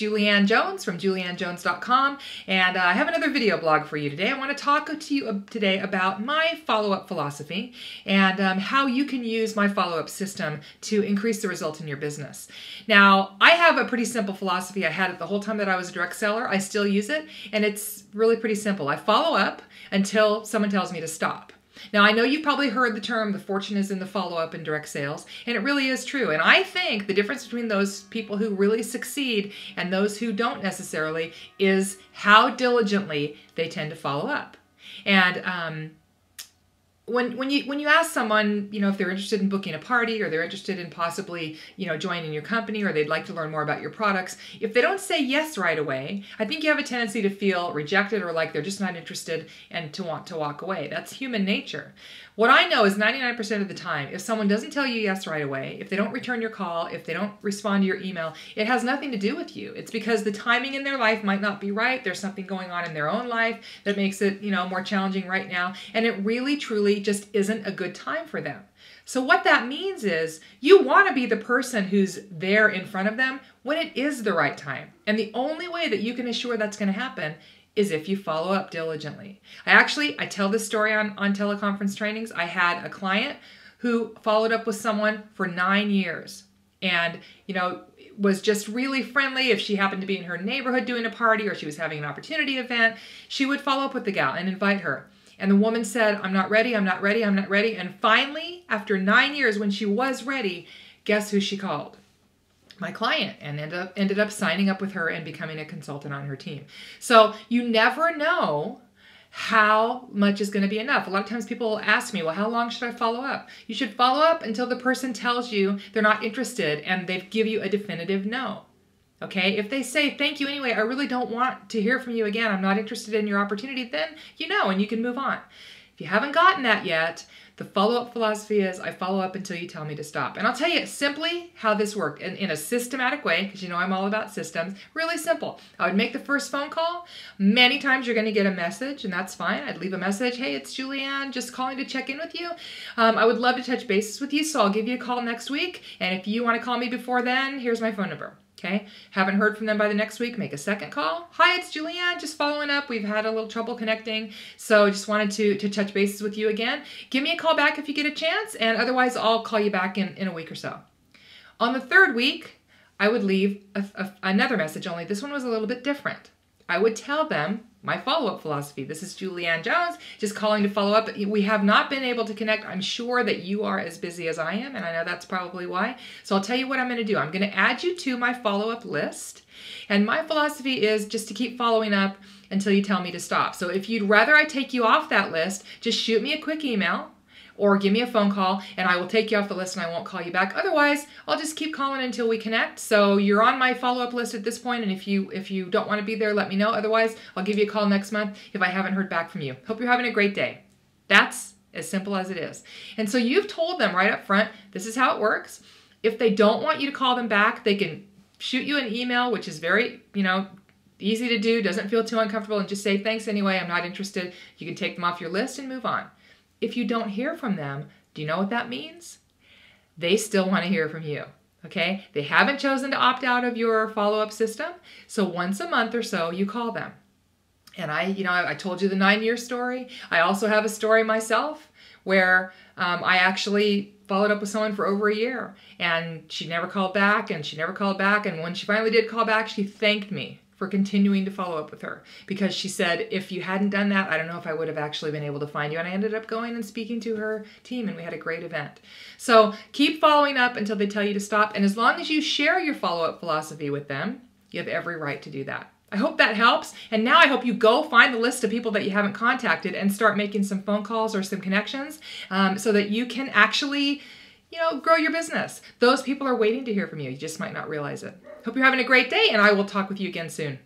Julianne Jones from juliannejones.com, and I have another video blog for you today. I want to talk to you today about my follow-up philosophy and how you can use my follow-up system to increase the results in your business. Now, I have a pretty simple philosophy. I had it the whole time that I was a direct seller. I still use it, and it's really pretty simple. I follow up until someone tells me to stop. Now, I know you've probably heard the term, the fortune is in the follow-up in direct sales, and it really is true. And I think the difference between those people who really succeed and those who don't necessarily is how diligently they tend to follow up. And when you ask someone, if they're interested in booking a party or they're interested in possibly, joining your company or they'd like to learn more about your products, if they don't say yes right away, I think you have a tendency to feel rejected or like they're just not interested and to want to walk away. That's human nature. What I know is 99% of the time, if someone doesn't tell you yes right away, if they don't return your call, if they don't respond to your email, it has nothing to do with you. It's because the timing in their life might not be right. There's something going on in their own life that makes it, more challenging right now. And it really, truly just isn't a good time for them. So what that means is you want to be the person who's there in front of them when it is the right time. And the only way that you can assure that's going to happen is if you follow up diligently. I tell this story on teleconference trainings. I had a client who followed up with someone for 9 years and, was just really friendly. If she happened to be in her neighborhood doing a party or she was having an opportunity event, she would follow up with the gal and invite her. And the woman said, I'm not ready, I'm not ready, I'm not ready. And finally, after 9 years, when she was ready, guess who she called? My client, and ended up signing up with her and becoming a consultant on her team. So you never know how much is going to be enough. A lot of times people ask me, well, how long should I follow up? You should follow up until the person tells you they're not interested and they give you a definitive no. Okay, if they say, thank you anyway, I really don't want to hear from you again, I'm not interested in your opportunity, then and you can move on. If you haven't gotten that yet, the follow-up philosophy is I follow up until you tell me to stop. And I'll tell you simply how this worked in a systematic way, because I'm all about systems. Really simple. I would make the first phone call. Many times you're going to get a message, and that's fine. I'd leave a message. Hey, it's Julianne, just calling to check in with you. I would love to touch bases with you, so I'll give you a call next week. And if you want to call me before then, here's my phone number. Okay, haven't heard from them by the next week, make a second call. Hi, it's Julianne, just following up. We've had a little trouble connecting, so just wanted to touch bases with you again. Give me a call back if you get a chance, and otherwise I'll call you back in a week or so. On the third week, I would leave another message, only this one was a little bit different. I would tell them my follow-up philosophy. This is Julianne Jones, just calling to follow up. We have not been able to connect. I'm sure that you are as busy as I am, and I know that's probably why. So I'll tell you what I'm going to do. I'm going to add you to my follow-up list, and my philosophy is just to keep following up until you tell me to stop. So if you'd rather I take you off that list, just shoot me a quick email or give me a phone call, and I will take you off the list and I won't call you back. Otherwise, I'll just keep calling until we connect. So you're on my follow-up list at this point, and if you don't want to be there, let me know. Otherwise, I'll give you a call next month if I haven't heard back from you. Hope you're having a great day. That's as simple as it is. And so you've told them right up front, this is how it works. If they don't want you to call them back, they can shoot you an email, which is very, easy to do, doesn't feel too uncomfortable, and just say, thanks anyway, I'm not interested. You can take them off your list and move on. If you don't hear from them, do you know what that means? They still want to hear from you, okay? They haven't chosen to opt out of your follow-up system, so once a month or so, you call them. And I told you the 9-year story. I also have a story myself where I actually followed up with someone for over a year, and she never called back, and when she finally did call back, she thanked me for continuing to follow up with her, because she said, if you hadn't done that, I don't know if I would have actually been able to find you. And I ended up going and speaking to her team, and we had a great event. So keep following up until they tell you to stop. And as long as you share your follow-up philosophy with them, you have every right to do that. I hope that helps. And now I hope you go find the list of people that you haven't contacted and start making some phone calls or some connections so that you can actually grow your business. Those people are waiting to hear from you. You just might not realize it. Hope you're having a great day, and I will talk with you again soon.